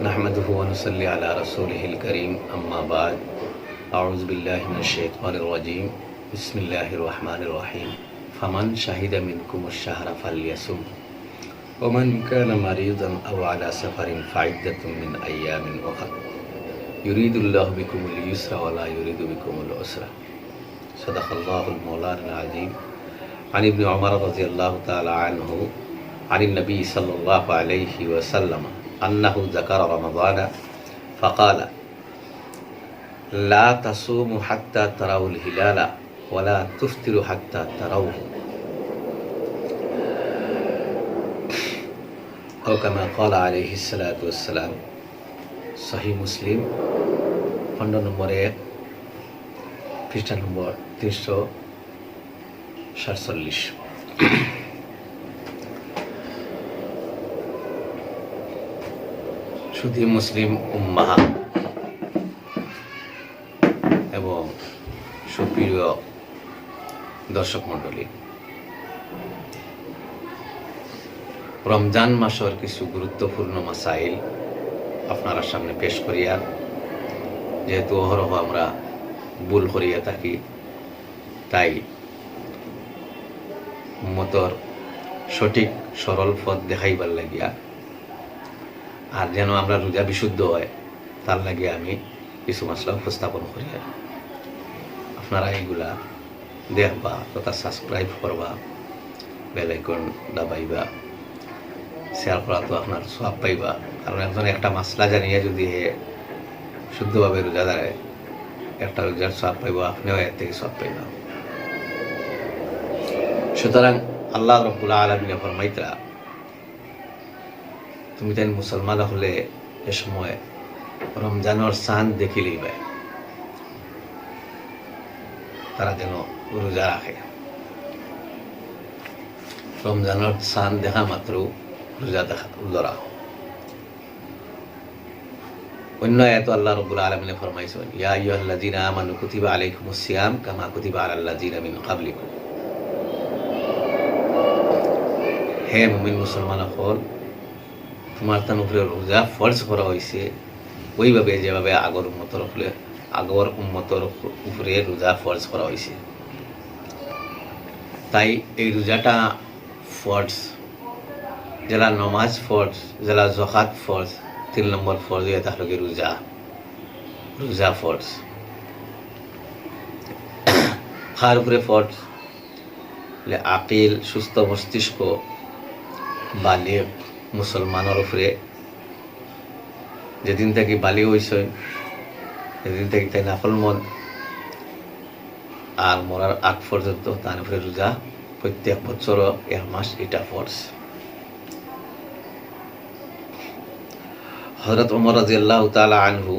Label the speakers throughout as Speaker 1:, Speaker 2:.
Speaker 1: नहमदुहु व नुसल्ली अला रसूलिहिल करीम अम्मा बाद अऊज़ु बिल्लाहि मिनश शैतानिर रजीम बिस्मिल्लाहिर रहमानिर रहीम फमन शहिदा मिनकुमुश शहरा फल्यसुम व मन काना मरीज़न अव अला सफरिन फ़इद्दतुम मिन अय्यामिन उखर युरीदुल्लाहु बिकुमुल युस्रा व ला युरीदु बिकुमुल उसरा सदक़ल्लाहुल मौलाना अज़ीम अन इब्न उमर रज़ियल्लाहु तआला अन्हु अन नबी सल्लल्लाहु अलैहि वसल्लम अन्नहु ज़करा रमज़ान फ़क़ाल ला तसूमु हत्ता तरौल हिलाला वला तुफ्तिरु हत्ता तरौहु औ कमा क़ाल अलैहिस्सलातु वस्सलाम। सही मुस्लिम खंड नम्बर 1 पृष्ठ नम्बर 347। শুধু মুসলিম উম্মাহ এবং সুপ্রিয় দর্শক মণ্ডলী, রমজান মাসের কিছু গুরুত্বপূর্ণ মাসাইল আপনার সামনে পেশ করিয়া, যেহেতু অহরহ আমরা ভুল করিয়া থাকি, তাই উম্মতর সঠিক সরল পথ দেখাইবার লাগিয়া আর যেন আমরা রোজা বিশুদ্ধ হয় তার লাগে আমি কিছু মশলা উপস্থাপন করি। আপনারা এইগুলা দেখবা তথা সাবস্ক্রাইব করবা, বেল আইকন দাবাইবা, শেয়ার করা তো আপনার সওয়াব পাইবা। কারণ একজন একটা মশলা জানিয়ে যদি শুদ্ধভাবে রোজা দাঁড়ায় একটা রোজার সওয়াব পাইবা, আপনিও এর থেকে সওয়াব পাইবা। সুতরাং আল্লাহ রাব্বুল আলামিন ফরমাইতরা, তুমি তাই মুসলমান হলে এ সময় রমজানের চাঁদ দেখিলেই ভাই তারা যেন রোজা রাখে। রমজানের চাঁদ দেখা মাত্র রোজা ধরা। অন্য আয়াতে আল্লাহ রাব্বুল আলামিন ফরমাইছেন, ইয়া আইয়ুহাল্লাযীনা আমানু কুতিবা আলাইকুমুস সিয়াম কামা কুতিবা আলাল্লাযীনা মিন ক্বাবলিকুম। হে মুমিন মুসলমান হল, তোমার তার উপরে রোজা ফরজ করা হয়েছে ওইভাবে যেভাবে আগর উম্মতর উপরে রোজা ফরজ করা হয়েছে। তাই এই রোজাটা ফরজ, যারা নমাজ ফরজ, যারা জকাত ফরজ, 3 নম্বর ফরজ হয়ে তাহলে রোজা ফরজ। খার উপরে ফরজ আকিল সুস্থ মস্তিষ্ক বালিগ মুসলমানের উপরে যেদিন থেকে বালি হয়েছে সেদিন থেকে তাই নাফরমান আর মরার আগ পর্যন্ত তার উপরে রোজা প্রত্যেক বছর 1 মাস এটা ফরজ। হযরত ওমর রাদিয়াল্লাহু তাআলা আনহু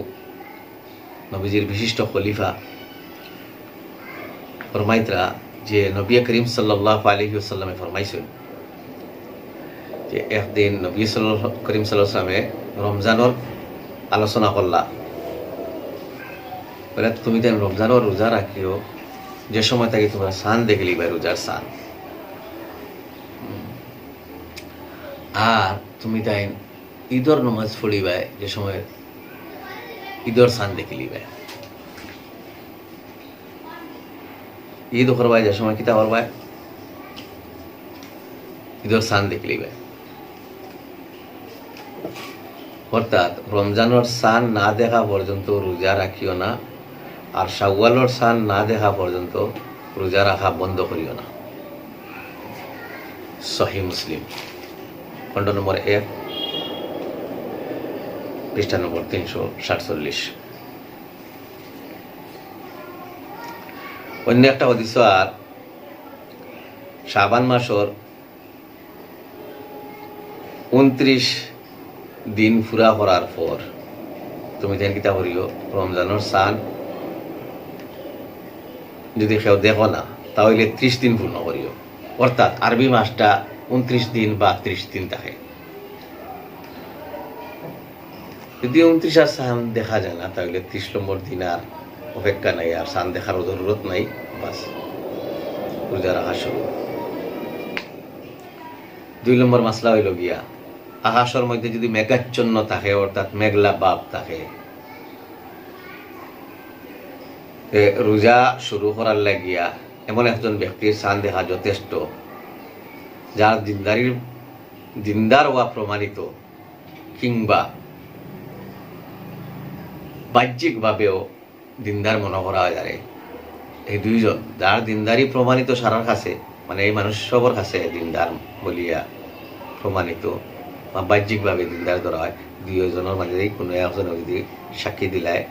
Speaker 1: নবীজির বিশিষ্ট খলিফা ফরমাইতরা যে নবী করিম সাল্লাল্লাহু আলাইহি ওয়াসাল্লামে ফরমাইছেন যে একদিন নবী করিম সাল্লাল্লাহু আলাইহি ওয়াসাল্লামে রমজানের আলোচনা করলা, বলে তুমি তাই রমজানের রোজা রাখিও যে সময় থেকে তোমরা চাঁদ দেখলি ভাই রোজার চাঁদ, আর তুমি তাই ঈদর নমাজ পড়িবাই যে সময় ঈদর চাঁদ দেখিলি ভাই। ঈদ করবাই যে সময় কিতা করবাই ঈদর চাঁদ দেখলি ভাই। অর্থাৎ রমজানের চাঁদ না দেখা পর্যন্ত রোজা রাখিও না, আর শাওয়ালের চাঁদ না দেখা পর্যন্ত রোজা রাখা বন্ধ করিও না। সহি মুসলিম খণ্ড নম্বর 1 পৃষ্ঠা নম্বর 347। অন্য একটা হাদিস আর শাবান মাসের 29 দিন পুরা করার পর তুমি যেন কিতা করিও রমজানের চাঁদ যদি কেউ দেখো না তাহলে 30 দিন পূর্ণ করিও। অর্থাৎ আরবি মাসটা 29 দিন বা 30 দিন থাকে। যদি 29 আর চাঁদ দেখা যায় না তাহলে 30 নম্বর দিন আর অপেক্ষা নাই, আর চাঁদ দেখার জরুরত নাই, বাস রোজা রাখা শুরু। 2 নম্বর মাসলা হইল গিয়া আকাশের মধ্যে যদি মেঘাচ্ছন্ন থাকে, অর্থাৎ মেঘলা ভাব থাকে, রোজা শুরু করার লাগিয়া এমন একজন ব্যক্তির চাঁদ দেখা যথেষ্ট, যার দিনদার হওয়া প্রমাণিত, কিংবা বাহ্যিকভাবেও দিনদার মনে করা যায়। এই দুইজন যার দিনদারি প্রমাণিত সারার কাছে, মানে এই মানুষ সবার কাছে দিনদার বলিয়া প্রমাণিত বা বাহ্যিকভাবে দিনদার ধরা হয়, দুইজনের মাঝে কোনো একজন যদি সাক্ষী দিলায়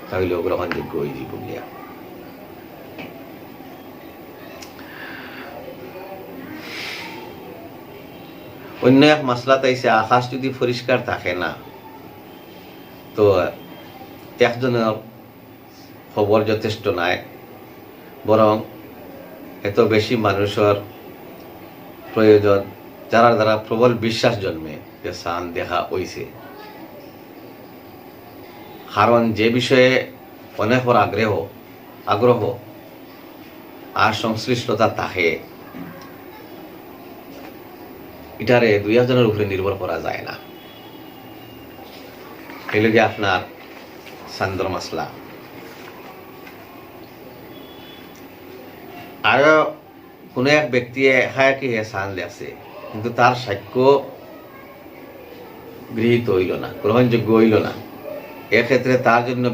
Speaker 1: তাহলে গ্রহণযোগ্য হয়ে যাব বলিয়া। অন্য এক মাসলা তাইছে, আকাশ যদি পরিষ্কার থাকে না তো একজনের খবর যথেষ্ট নাই, বরং এত বেশি মানুষের প্রয়োজন যারা দ্বারা প্রবল বিশ্বাস জন্মে যে চাঁদ দেখা হইছে। কারণ যে বিষয়ে অনেকের আগ্রহ আর সংশ্লিষ্টতা থাকে, এটারে দুই একজনের উপরে নির্ভর করা যায় না। এই লগে আপনার চাঁদর মাসলা। আরো কোনো এক ব্যক্তি কি চাঁদ দেখছে, কিন্তু তার সাক্ষ্য গৃহীত হইল না, গ্রহণযোগ্য হইল না। এক্ষেত্রে তার জন্য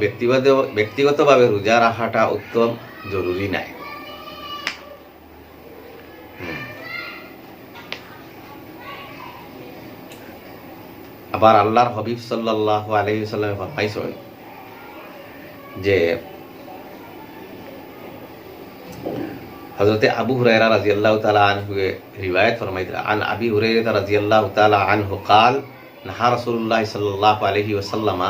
Speaker 1: ব্যক্তিগতভাবে রোজা রাখাটা উত্তম জরুরি নাই। আবার আল্লাহর হাবিব সাল্লাল্লাহু আলাইহি ওয়াসাল্লাম ফরমাইছেন যে হযরত আবু হুরায়রা রাদিয়াল্লাহু তাআলা আনহু রিওয়ায়াত ফরমাইছেন, আন আবি হুরায়রা রাদিয়াল্লাহু তাআলা আনহু قال نهى رسول الله صلى الله عليه وسلم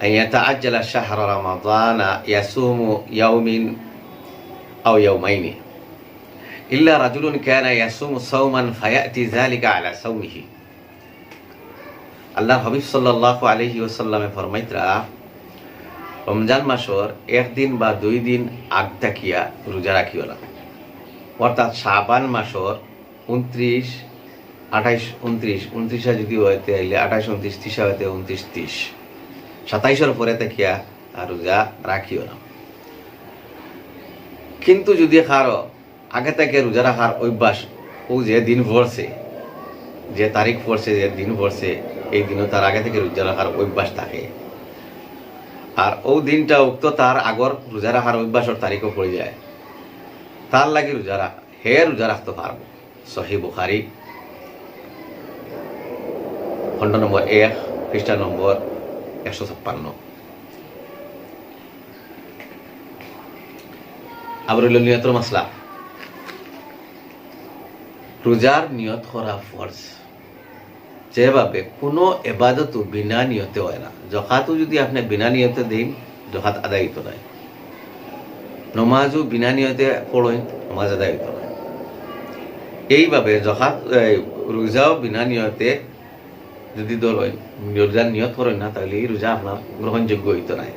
Speaker 1: أن يتعجل شهر رمضان يصوم يوم أو يومين إلا رجل كان يصوم صوما فيأتي ذلك على صومه। আল্লাহ হাবিব সাল্লাল্লাহু আলাইহি ওয়াসাল্লামে ফরমাইতরা, রমজান মাসের একদিন বা 2 দিন আগ থাকিয়া রোজা রাখিও না, অর্থাৎ শাবান মাসের 29, 28, 29 যদি হইতে আইলে 28, 29, 30 হইতে 29, 30, 27 পরে থাকিয়া আর রোজা রাখিও না। কিন্তু যদি কারো আগে থেকে রোজা রাখার অভ্যাস, ও যে দিন পড়ছে, যে তারিখ পড়ছে, যে দিন পড়ছে, এই দিনও তার আগে থেকে রোজা রাখার অভ্যাস থাকে, আর ও দিনটা উক্ত তার আগর রোজা রাখার অভ্যাসের তারিখও পড়ে যায়, তার লাগে রোজা রাখতে পারবো। সহিহ বুখারী খণ্ড নম্বর 1, পৃষ্ঠা নম্বর 156। আবার নিয়তের মাসলা। রোজার নিয়ত করা ফরজ। যেভাবে কোনো এবাদত বিনা নিয়তে হয় না। যখাতও যদি আপনি বিনা নিয়তে দিন, যখাত আদায় হইতো নাই। নমাজও বিনা নিয়তে পড়েন, নমাজ আদায় হইতো না। এইভাবে যখাত রোজাও বিনা নিয়তে যদি ধরেন, রোজার নিয়ত করেন না, তাহলে এই রোজা আপনার গ্রহণযোগ্য হইতো নাই।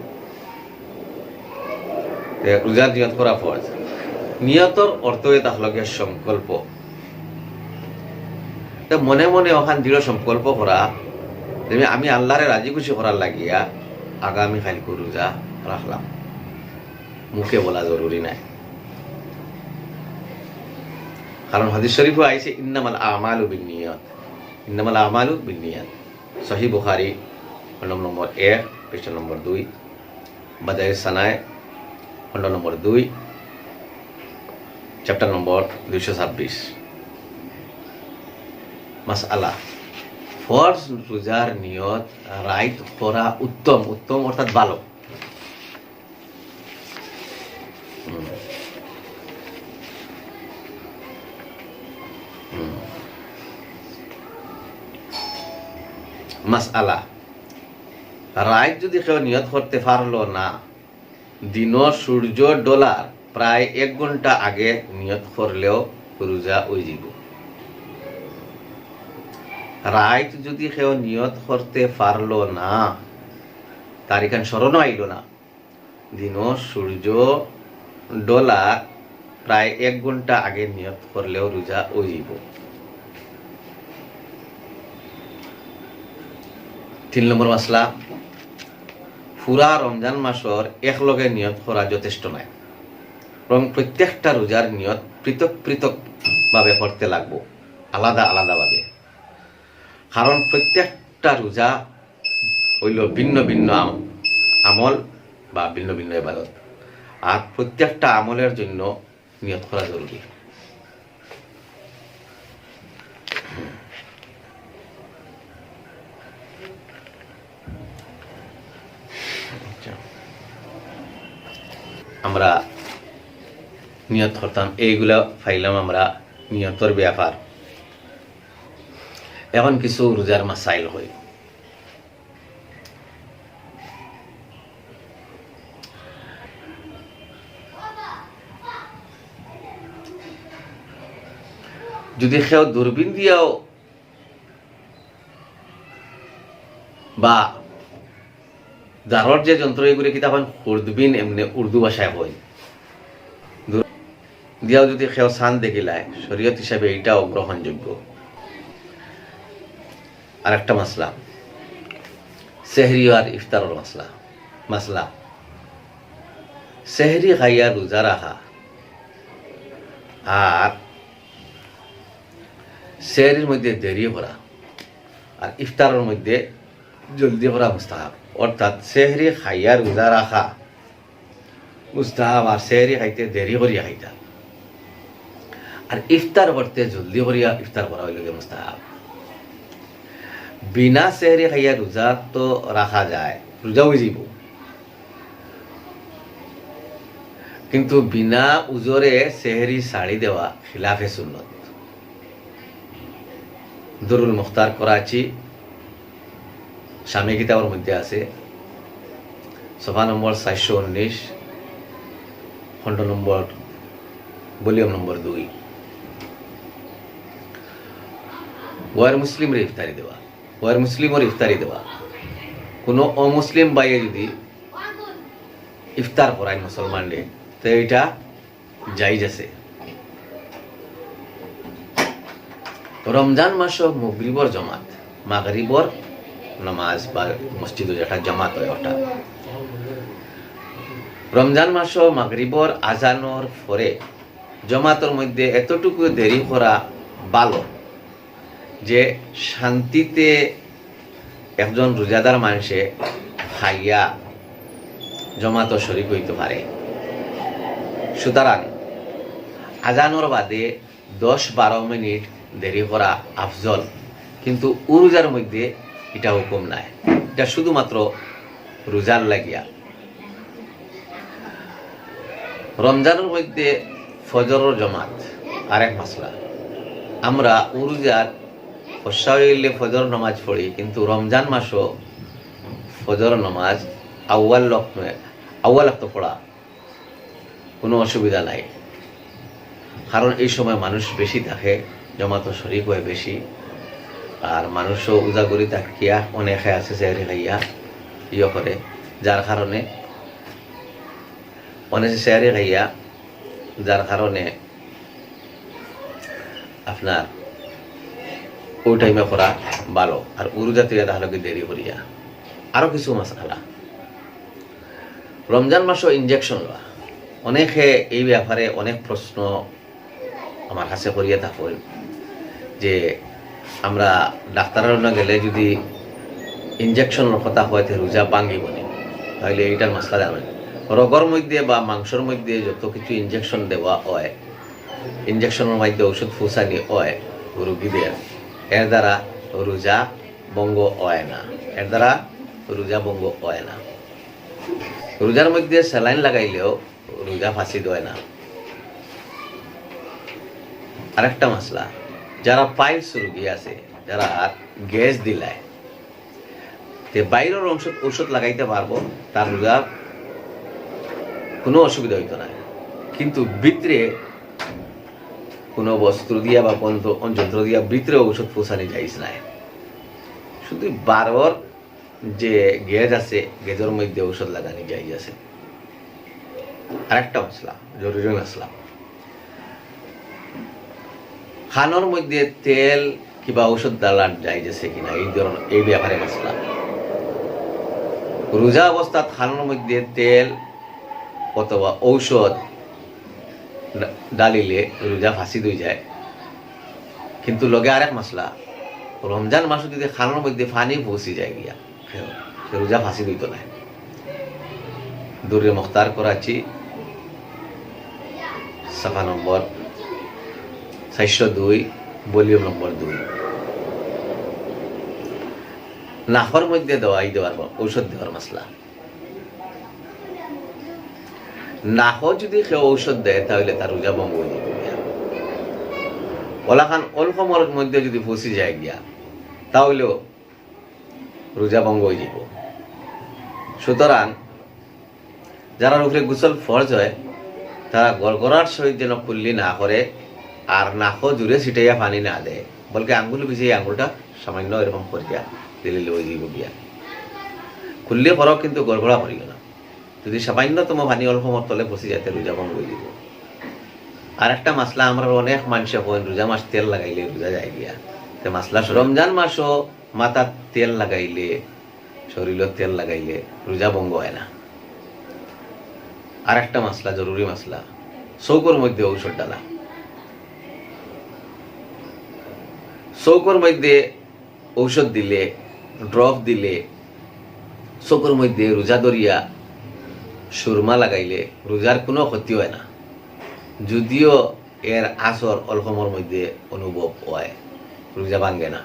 Speaker 1: রোজার নিয়ত করা ফরজ। নিয়তর অর্থ তাহলে সংকল্প। মনে মনে ওখান দৃঢ় সংকল্প করা, আমি আল্লাহরে রাজি খুশি করার লাগিয়া আগামী কালকে রোজা রাখলাম, মুখে বলা জরুরি নাই। কারণ হাদিস শরীফে আইছে, ইন্নামাল আমালু বিন্নিয়াত, ইন্নামাল আমালু বিন্নিয়াত। সহিহ বুখারী খণ্ড নম্বর 1, পৃষ্ঠা নম্বর 2, বাদায়ে সানায় খণ্ড নম্বর 2, চ্যাপ্টার নম্বর 226। মাসআলা, ফরজ রোজার নিয়ত রাইত করা উত্তম, উত্তম অর্থাৎ ভালো। মাসআলা, রাইত যদি কেউ নিয়ত করতে পারলো না, দিন সূর্য ডোলার প্রায় 1 ঘন্টা আগে নিয়ত করলেও রোজা হয়ে যাব। রাইত যদি কেউ নিয়ত করতে পারলো না, তারিখান স্মরণও আইল না, দিন সূর্য ডোলার প্রায় 1 ঘন্টা আগে নিয়ত করলেও রোজা হয়ে যাব। তিন নম্বর মাসলা, পুরা রমজান মাসর একলগে নিয়ত করা যথেষ্ট নয়, এবং প্রত্যেকটা রোজার নিয়ত পৃথক পৃথক ভাবে করতে লাগবো, আলাদা আলাদাভাবে। কারণ প্রত্যেকটা রোজা হইল ভিন্ন ভিন্ন আমল বা ভিন্ন ভিন্ন ইবাদত, আর প্রত্যেকটা আমলের জন্য নিয়ত করা জরুরি। আমরা নিয়ত করতাম, এইগুলা ফাইলাম আমরা নিয়তর ব্যাপার। এখন কিছু রোজার মাসাইল হয়। যদি কেউ দূরবীন দিয়াও বা জারর যে যন্ত্র এগুলি কি তখন উর্দুবিন এমনি উর্দু ভাষায় হয় দিয়াও যদি কেউ সান দেখিলায় শরীয়ত হিসাবে এইটাও গ্রহণযোগ্য। আর একটা মাসলা, সেহরি আর ইফতারের মাসলা সেহরি খাইয়া রোজা রাখা আর সেহরির মধ্যে দেরি করা আর ইফতারের মধ্যে জলদি করা মুস্তাহাব। অর্থাৎ সেহরি খাইয়া রোজা রাখা মুস্তাহাব, আর সেহরি খাইতে দেরি করিয়া খাইতা, আর ইফতার করতে জলদি করিয়া ইফতার করা হইল মুস্তাহাব। বিনা সেহরি খাইয়া রোজা তো রাখা যায়, রোজা হয়ে যাব, কিন্তু বিনা উজরে সেহরি ছাড়ি দেওয়া খিলাফে সুন্নত। দুরুল মুখতার করাচি স্বামী কিতাবের মধ্যে আছে, সফা নম্বর 419, খণ্ড নম্বর, ভলিউম নম্বর 2। ওয়ার মুসলিমের ইফতারি দেওয়া, ওয়ার মুসলিমের ইফতারি দেওয়া, কোনো অমুসলিম বাইয়ে যদি ইফতার করায় মুসলমানদের, তো এটা জায়েজ আছে। রমজান মাস মাগরিবর জমাত, মাগরিবর নামাজ বা মসজিদে যেটা জামাত হয় ওটা। রমজান মাস মাগরিবর আজানোর পরে জমাতের মধ্যে এতটুকু দেরি করা ভালো যে শান্তিতে একজন রোজাদার মানুষে খাইয়া জমাত শরীক হইতে পারে। সুতরাং আজানোর বাদে 10-12 মিনিট দেরি করা আফজল, কিন্তু রোজার মধ্যে এটা হুকুম নাই, এটা শুধুমাত্র রোজার লাগিয়া। রমজানের মধ্যে ফজরের জমাত আরেক মাসলা। আমরা রোজার হইলে ফজর নামাজ পড়ি, কিন্তু রমজান মাসও ফজর নামাজ আউয়াল ওয়াক্ত পড়া কোনো অসুবিধা নাই, কারণ এই সময় মানুষ বেশি থাকে, জমাত শরীক হয় বেশি, আর মানুষও উজাগরি থাকিয়া অনেকে আছে সেহরি খাইয়া ইয়ে করে, যার কারণে অনেকে সেহরি খাইয়া, যার কারণে আপনার ওই টাইমে করা ভালো, আর উরুজাতে তাহলে দেরি করিয়া। আরো কিছু মাসালা, রমজান মাসও ইনজেকশন লওয়া, অনেকে এই ব্যাপারে অনেক প্রশ্ন আমার কাছে করিয়া থাকেন যে আমরা ডাক্তারের না গেলে যদি ইনজেকশন কথা হয়তো রোজা ভাঙ্গিব নি, তাহলে এইটার মশলা জানেন। রোগের মধ্যে বা মাংসর মধ্যে যত কিছু ইনজেকশন দেওয়া হয়, ইনজেকশনের মধ্যে ওষুধ ফুসানি হয় রোগীদের, এর দ্বারা রোজা ভঙ্গ হয় না, এর দ্বারা রোজা ভঙ্গ হয় না। রোজার মধ্যে স্যালাইন লাগাইলেও রোজা ফাঁসি দেয় না। আরেকটা মশলা, যারা পাইলস রোগী আছে, যারা গ্যাস দিলায়, তে বাইরের ঔষধ লাগাইতে পারবো, তার রোজা কোনো অসুবিধা হইতো না, কিন্তু ভিতরে কোনো বস্ত্র দিয়া বা কোন যন্ত্র দিয়া ভিতরে ঔষধ পৌঁছানি যাইস নাই। শুধু বারবার যে গ্যাস আছে, গ্যাসের মধ্যে ঔষধ লাগানি যাই আছে। আরেকটা মশলা, জরুরি মশলা, খানোর মধ্যে তেল কিংবা ঔষধ ডালার যাই আছে কিনা, এই ধরনের এই ব্যাপারে মশলা। রোজা অবস্থাত খানোর মধ্যে তেল অথবা ঔষধ ডালিলে রোজা ফাঁসি হয়ে যায়। কিন্তু লগে আরেক মশলা, রমজান মাসে যদি খানোর মধ্যে পানি পৌঁছে যায় গিয়া রোজা ফাঁসি দিত না। দুরে মুখতার করাচি, সাফা নম্বর 402, ভলিউম নম্বর 2। নাহর মধ্যে দওয়াই দেওয়ার ঔষধ দেওয়ার মশলা। নাহ যদি কেউ ঔষধ দেয় তাহলে তার রোজা ভঙ্গ হয়ে যাবে। ওলাখান অল্প মরের মধ্যে যদি ফসি যায় গিয়া তাহলেও রোজা ভঙ্গ হয়ে যাব। সুতরাং যারা উপরে গোসল ফরজ হয় তারা গড়গড়ার সহিত যেন কুল্লি না করে, আর নাহ জুড়ে ছিটাইয়া পানি না দেয়, বলকে আঙ্গুল ভিজিয়ে আঙ্গুলটা সামান্য এরকম করিয়া দিলে লই যাব গিয়া। কুল্লি করো কিন্তু গড়গড়া করিও না। যদি সামান্যতম পানি অল্প তলে বসে যাতে রোজা ভঙ্গ হয়ে যাব। আর একটা মাসলা, আমরা অনেক মানুষ করেন রোজা মাস তেল লাগাইলে রোজা যায় গিয়া। মাসলা রমজান মাসও মাথার তেল লাগাইলে, শরীরের তেল লাগাইলে রোজা ভঙ্গ হয় না। আর একটা মাসলা, জরুরি মাসলা, চৌকর মধ্যে ঔষধ ডালা। চৌকর মধ্যে ঔষধ দিলে, ড্রপ দিলে, চৌকর মধ্যে রোজা দরিয়া সুরমা লাগাইলে রোজার কোনো ক্ষতি হয় না, যদিও এর আসর অল্পমর মধ্যে অনুভব হয়, রোজা ভাঙ্গে না।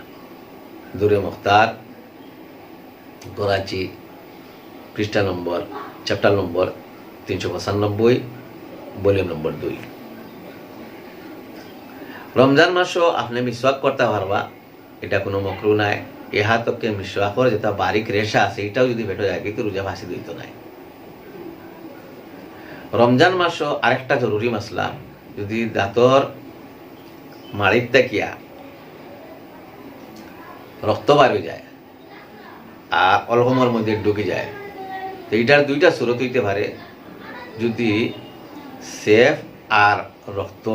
Speaker 1: দুরে মুখতার করাচি, পৃষ্ঠা নম্বর, চ্যাপ্টার নম্বর 395, ভলিউম নম্বর 2। রমজান মাসও আপনি মিসওয়াক করতে পারবা, এটা কোনো মকরু নাই। এহাতকে মিসওয়াকর যেটা বারিক রেশা আছে এটাও যদি বেটো যায় কিন্তু রোজা ফাঁসি দিত নাই। রমজান মাসও আরেকটা জরুরি মাসলা, যদি দাঁতর মাড়ির তাকিয়া রক্ত বার হয়ে যায় আর অলহমর মধ্যে ঢুকে যায়, তো এইটার দুইটা সুরত হইতে পারে। যদি সেফ আর রক্ত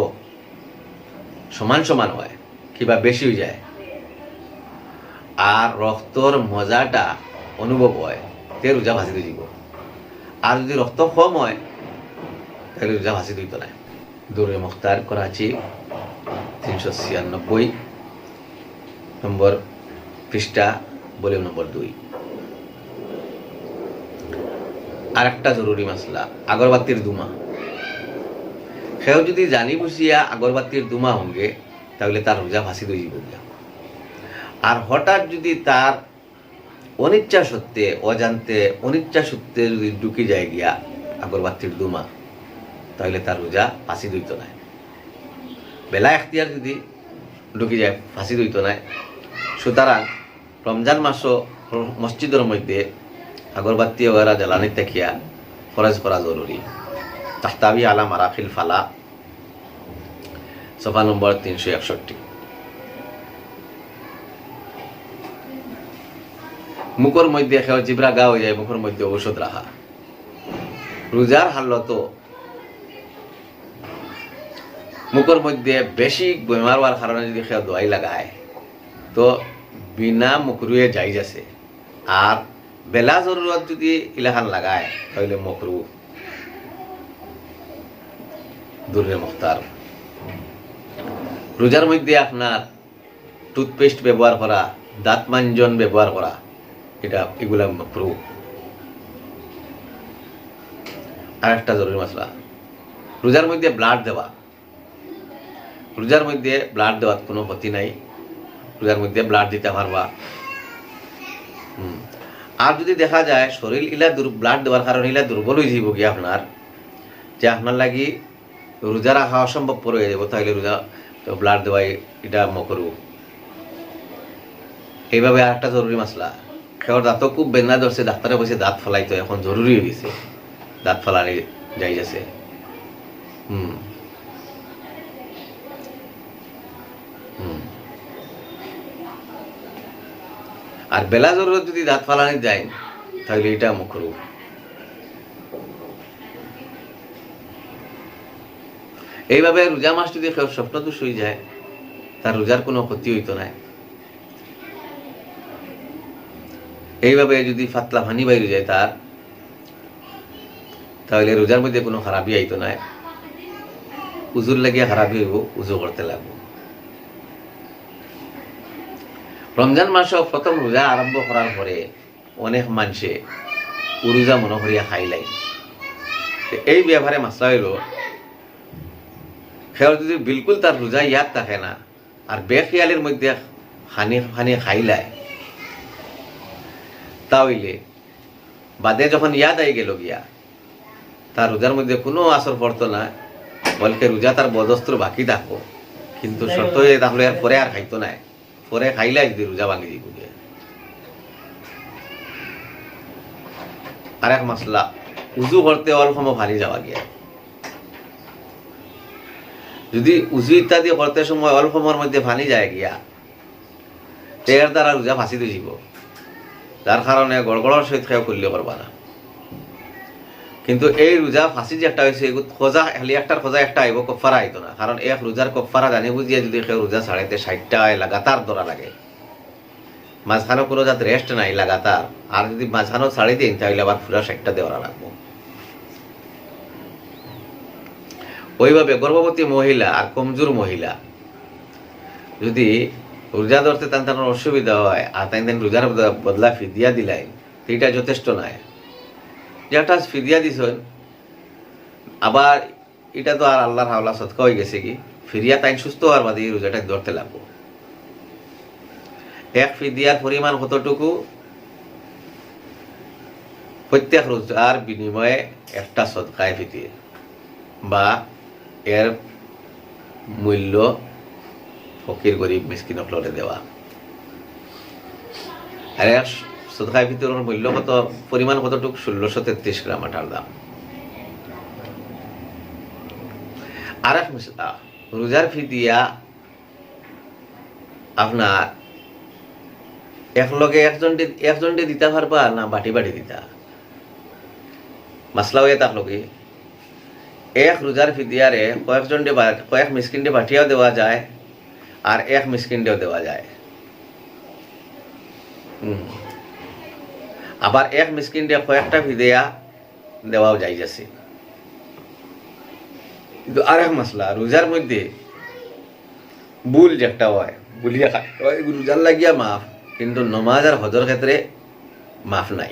Speaker 1: সমান সমান হয় কিংবা বেশি হয়ে যায় আর রক্তর মজাটা অনুভব হয়, তে রোজা ফাঁসি দিয়ে যাব। আর যদি রক্ত কম হয় তাহলে রোজা ফাঁসি দিত না। দুরে মুখতার করাচি, 396 নম্বর পৃষ্ঠা, ভলিউম নম্বর 2। আর একটা জরুরি মাসলা, আগরবাতির দুমা। সেও যদি জানি বুঝিয়া আগরবাতির দুমা হঙ্গে তাহলে তার রোজা ফাঁসি দিয়ে যাব। আর হঠাৎ যদি তার অনিচ্ছা সত্ত্বে, অজান্তে অনিচ্ছা সত্ত্বে যদি ঢুকে যায় গিয়া আগরবাতির দুমা তাহলে তার রোজা ফাঁসি দইত নাই। বেলা এখতিয়ার যদি ঢুকে যায় ফাঁসি দইত নাই। সুতরাং রমজান মাসও মসজিদের মধ্যে আগরবাতি ওরা জ্বালানি দেখিয়া ফরজ করা জরুরি। তাহতাবি আলা মারাফিল ফালা, সফা নম্বর 361। মুখের মধ্যে খেয়ে জিব্রা গা হয়ে যায়, মুখের মধ্যে ঔষধ রাখা। রোজার হালত মুখের মধ্যে বেশি বেমার হওয়ার কারণে যদি খেয়ে দোয়াই লাগায় তো বিনা মুখরুয়ে যাই যাচ্ছে। আর বেলা জরুরত যদি ইলাখান লাগায় তাহলে মকরু। দুরে মুখতার, রোজার মধ্যে আপনার টুথপেস্ট ব্যবহার করা, দাঁত মাঞ্জন ব্যবহার করা, এগুলা মকরু। আর একটা জরুরি মশলা, রোজার মধ্যে ব্লাড দেওয়া। রোজার মধ্যে ব্লাড দেওয়ার কোনো ক্ষতি নাই, রোজার মধ্যে ব্লাড দিতে পারবা। আর যদি দেখা যায় শরীর ইলা ব্লাড দেওয়ার কারণে ইলা দুর্বল হয়ে যাব গিয়ে আপনার, যে আপনার লাগি রোজা রাখা অসম্ভব হয়ে যাব, তাহলে রোজা ব্লাড দেওয়াই এটা মকরু। এইভাবে আর একটা জরুরি মশলা, খেয়ার দাঁতও খুব বেদনা ধরছে, ডাক্তারে বসে দাঁত ফেলাইতো, এখন জরুরি হয়ে গেছে দাঁত ফেলানি যাই যাচ্ছে। আর বেলা জরুরত যদি দাঁত ফালানি যায় তাহলে এটা মকরু। এইভাবে রোজা মাস যদি স্বপ্নদোষ হয়ে যায় তার রোজার কোনো ক্ষতি হইতো না। এইভাবে যদি ফাতলা পানি বাইরে যায় তাহলে রোজার মধ্যে কোনো খারাপই আইতো না, উজুর লাগিয়া খারাপই হইব, উজু করতে লাগবো। রমজান মাসে প্রথম রোজা আরম্ভ করার পরে অনেক মানুষে রোজা মনে করিয়া খাইলাই। এই ব্যাপারে মাসলা হইল, সে যদি বিলকুল তার রোজা ইয়াদ থাকে না আর বেখিয়ালের মধ্যে খানি খানি খাইলায়, তাহলে বাদে যখন ইয়াদ আই গেল গিয়া তার রোজার মধ্যে কোনো আসর পড়তো না, বলকে রোজা তার বদস্ত্র বাকি থাকবো, কিন্তু শর্ত তাহলে আর পরে আর খাইতো না, পরে খাইলে যদি রোজা ভাঙি দিব। আর এক মাসলা, উজু করতে অল্প সময় ভারি যাওয়া গিয়া, যদি উজু ইত্যাদি করতে সময় অল্প সময়ের মধ্যে ফানি যায় গিয়া, এর দ্বারা রোজা ফাঁসি দিয়ে যাব, যার কারণে গড়গড়ের সহিত খেয়ে করলে করবা না। কিন্তু এই রোজা ফাঁসি যে একটা হয়েছে, খোঁজা খালি একটার খোঁজা একটা আইব, কফারা আইতো না, কারণ এক রোজার কফারা জানি বুঝিয়ে যদি কেউ রোজা ছাড়াইতে 60টা লাগাতার ধরা লাগে, মাঝখানে কোনো যাতে রেস্ট নাই লাগাতার, আর যদি মাঝখানেও ছাড়ি দিন তাহলে আবার পুরা 60টা দেওয়া লাগবো। ওইভাবে গর্ভবতী মহিলা আর কমজোর মহিলা যদি রোজা ধরতে তার অসুবিধা হয় আর তাই রোজার বদলা ফিদিয়া দিলাই, এটা যথেষ্ট নয়। যেটা ফিদিয়া দিছ আবার এটা তো আর আল্লাহর হাওলা সৎকা হয়ে গেছে কি, ফিরিয়া তাই সুস্থ হওয়ার বাদে এই রোজাটা ধরতে লাগবো। এক ফিদিয়ার পরিমাণ কতটুকু, প্রত্যেক রোজার বিনিময়ে একটা সদকায় ফিতির বা এর মূল্য ফকির গরিব মিসকিন হলে দেওয়া। আর এক সদকায় ফিতরের মূল্য কত, পরিমাণ কতটুকু, 1633 গ্রাম আটার দাম। আর এক মশলা, রোজার ফিদিয়া আপনার একলগে একজনটি দিতে পারবা না বাটি বাটি দিতা, মাসলা হয়ে থাকলো কি এক রোজার ফিদিয়ারে কয়েক মিসকিনটে বাটিয়াও দেওয়া যায় আর এক মিসকিনটেও দেওয়া যায়, আবার এক মিসকিনটে কয়েকটা ফিদিয়া দেওয়াও যাই যাচ্ছে। কিন্তু আর এক মাসলা, রোজার মধ্যে ভুল যেটা হয় ভুলিয়া রোজার লাগিয়া মাফ, কিন্তু নমাজ আর হজের ক্ষেত্রে মাফ নাই।